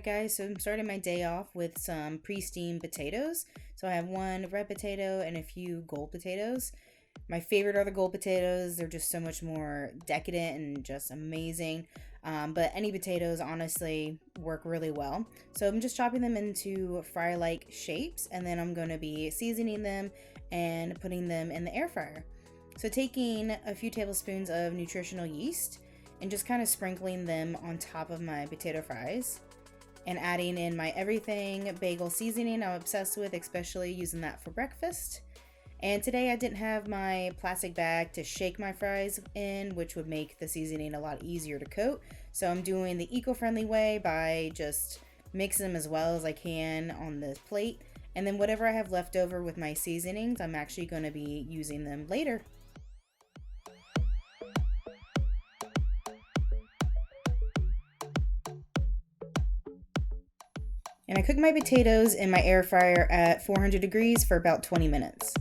guys, so I'm starting my day off with some pre-steamed potatoes. So I have one red potato and a few gold potatoes. My favorite are the gold potatoes. They're just so much more decadent and just amazing. But any potatoes honestly work really well. So I'm just chopping them into fry-like shapes, and then I'm going to be seasoning them and putting them in the air fryer. So taking a few tablespoons of nutritional yeast and just kind of sprinkling them on top of my potato fries, and adding in my everything bagel seasoning I'm obsessed with, especially using that for breakfast. And today I didn't have my plastic bag to shake my fries in, which would make the seasoning a lot easier to coat. So I'm doing the eco-friendly way by just mixing them as well as I can on the plate. And then whatever I have left over with my seasonings, I'm actually going to be using them later. And I cook my potatoes in my air fryer at 400 degrees for about 20 minutes.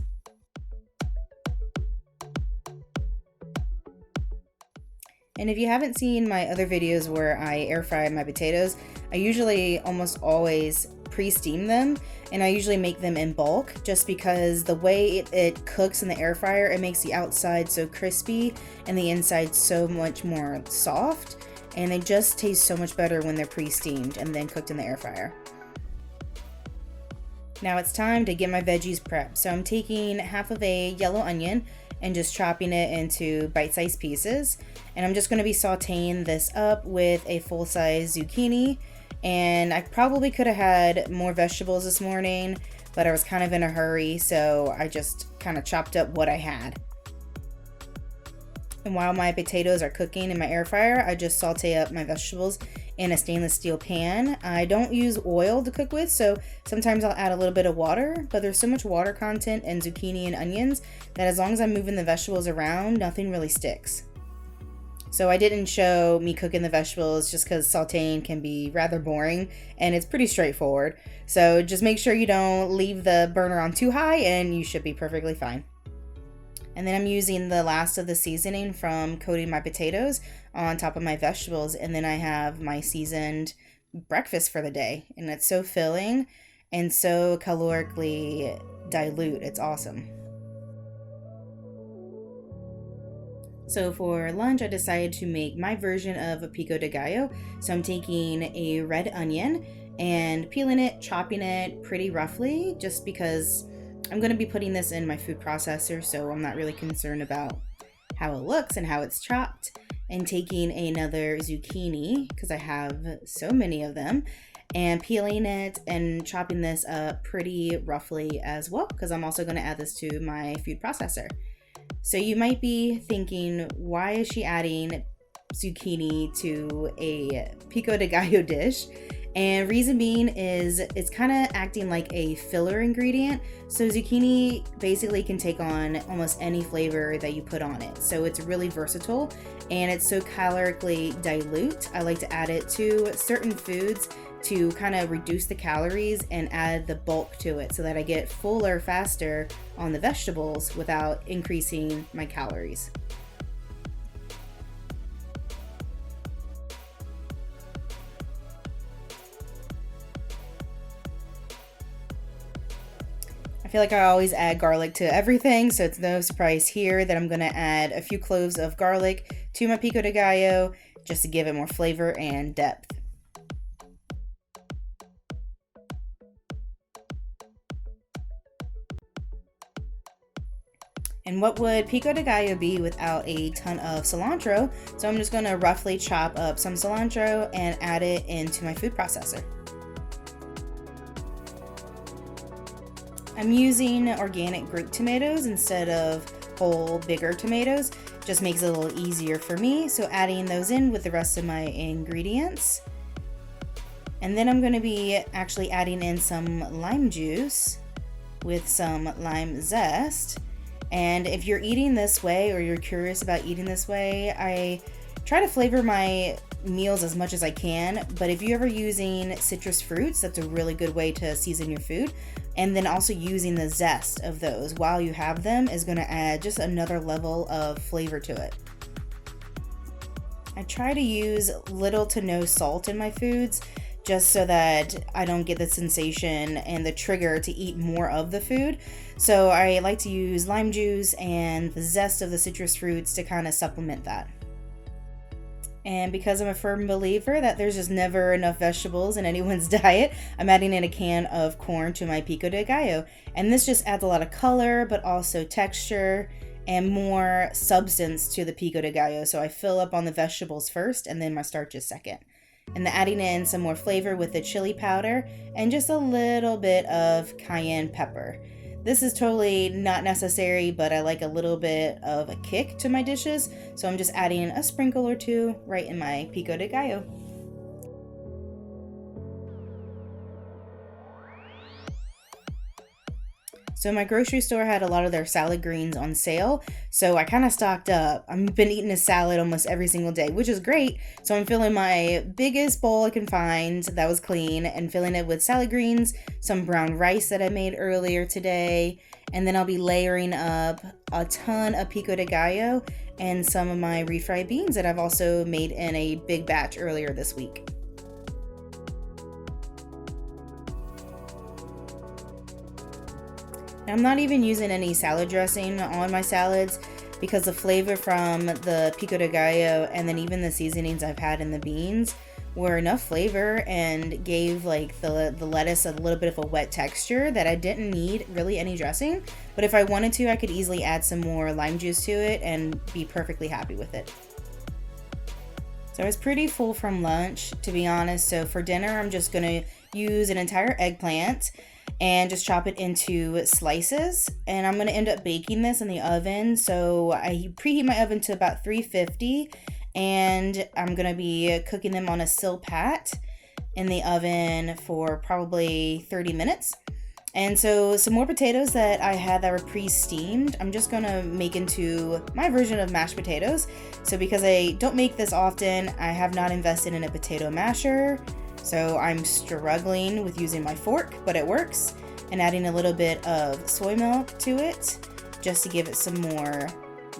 And if you haven't seen my other videos where I air fry my potatoes, I usually almost always pre-steam them, and I usually make them in bulk just because the way it cooks in the air fryer, it makes the outside so crispy and the inside so much more soft, and they just taste so much better when they're pre-steamed and then cooked in the air fryer. Now it's time to get my veggies prepped. So I'm taking half of a yellow onion and just chopping it into bite-sized pieces. And I'm just going to be sauteing this up with a full-size zucchini. And I probably could have had more vegetables this morning, but I was kind of in a hurry, so I just kind of chopped up what I had. And while my potatoes are cooking in my air fryer, I just saute up my vegetables in a stainless steel pan. I don't use oil to cook with, so sometimes I'll add a little bit of water, but there's so much water content in zucchini and onions that as long as I'm moving the vegetables around, nothing really sticks. So I didn't show me cooking the vegetables just because sauteing can be rather boring, and it's pretty straightforward. So just make sure you don't leave the burner on too high and you should be perfectly fine. And then I'm using the last of the seasoning from coating my potatoes on top of my vegetables. And then I have my seasoned breakfast for the day. And it's so filling and so calorically dilute. It's awesome. So for lunch, I decided to make my version of a pico de gallo. So I'm taking a red onion and peeling it, chopping it pretty roughly, just because I'm going to be putting this in my food processor, so I'm not really concerned about how it looks and how it's chopped. And taking another zucchini, because I have so many of them, and peeling it and chopping this up pretty roughly as well, because I'm also going to add this to my food processor. So you might be thinking, why is she adding zucchini to a pico de gallo dish? And reason being is it's kind of acting like a filler ingredient. So zucchini basically can take on almost any flavor that you put on it. So it's really versatile and it's so calorically dilute. I like to add it to certain foods to kind of reduce the calories and add the bulk to it so that I get fuller faster on the vegetables without increasing my calories. I feel like I always add garlic to everything, so it's no surprise here that I'm going to add a few cloves of garlic to my pico de gallo just to give it more flavor and depth. And what would pico de gallo be without a ton of cilantro? So I'm just going to roughly chop up some cilantro and add it into my food processor. I'm using organic grape tomatoes instead of whole bigger tomatoes. Just makes it a little easier for me. So adding those in with the rest of my ingredients. And then I'm going to be actually adding in some lime juice with some lime zest. And if you're eating this way or you're curious about eating this way, I try to flavor my meals as much as I can, but if you're ever using citrus fruits, that's a really good way to season your food. And then also using the zest of those while you have them is going to add just another level of flavor to it. I try to use little to no salt in my foods just so that I don't get the sensation and the trigger to eat more of the food. So I like to use lime juice and the zest of the citrus fruits to kind of supplement that. And because I'm a firm believer that there's just never enough vegetables in anyone's diet, I'm adding in a can of corn to my pico de gallo. And this just adds a lot of color, but also texture and more substance to the pico de gallo. So I fill up on the vegetables first and then my starches second. And then adding in some more flavor with the chili powder and just a little bit of cayenne pepper. This is totally not necessary, but I like a little bit of a kick to my dishes, so I'm just adding a sprinkle or two right in my pico de gallo. So my grocery store had a lot of their salad greens on sale, so I kind of stocked up. I've been eating a salad almost every single day, which is great. So I'm filling my biggest bowl I can find that was clean and filling it with salad greens, some brown rice that I made earlier today, and then I'll be layering up a ton of pico de gallo and some of my refried beans that I've also made in a big batch earlier this week. I'm not even using any salad dressing on my salads because the flavor from the pico de gallo and then even the seasonings I've had in the beans were enough flavor and gave like the lettuce a little bit of a wet texture that I didn't need really any dressing. But if I wanted to, I could easily add some more lime juice to it and be perfectly happy with it. So I was pretty full from lunch, to be honest. So for dinner, I'm just gonna use an entire eggplant and just chop it into slices, and I'm going to end up baking this in the oven. So I preheat my oven to about 350, and I'm going to be cooking them on a silpat in the oven for probably 30 minutes. And so some more potatoes that I had that were pre-steamed, I'm just going to make into my version of mashed potatoes. So because I don't make this often, I have not invested in a potato masher. So I'm struggling with using my fork, but it works. And adding a little bit of soy milk to it just to give it some more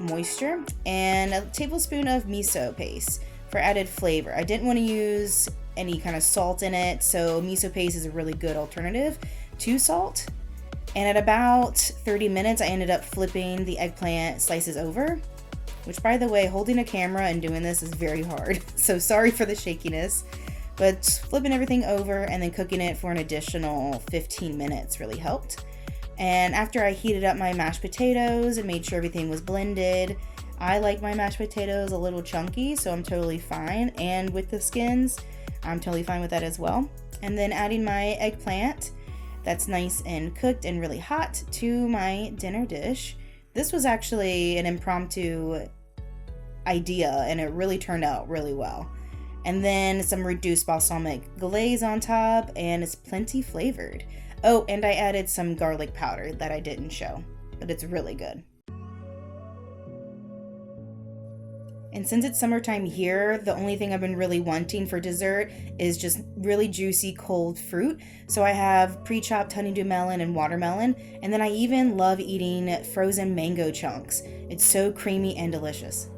moisture. And a tablespoon of miso paste for added flavor. I didn't want to use any kind of salt in it, so miso paste is a really good alternative to salt. And at about 30 minutes, I ended up flipping the eggplant slices over, which, by the way, holding a camera and doing this is very hard. So sorry for the shakiness. But flipping everything over and then cooking it for an additional 15 minutes really helped. And after I heated up my mashed potatoes and made sure everything was blended, I like my mashed potatoes a little chunky, so I'm totally fine. And with the skins, I'm totally fine with that as well. And then adding my eggplant that's nice and cooked and really hot to my dinner dish. This was actually an impromptu idea, and it really turned out really well. And then some reduced balsamic glaze on top, and it's plenty flavored. Oh, and I added some garlic powder that I didn't show, but it's really good. And since it's summertime here, the only thing I've been really wanting for dessert is just really juicy cold fruit. So I have pre-chopped honeydew melon and watermelon, and then I even love eating frozen mango chunks. It's so creamy and delicious.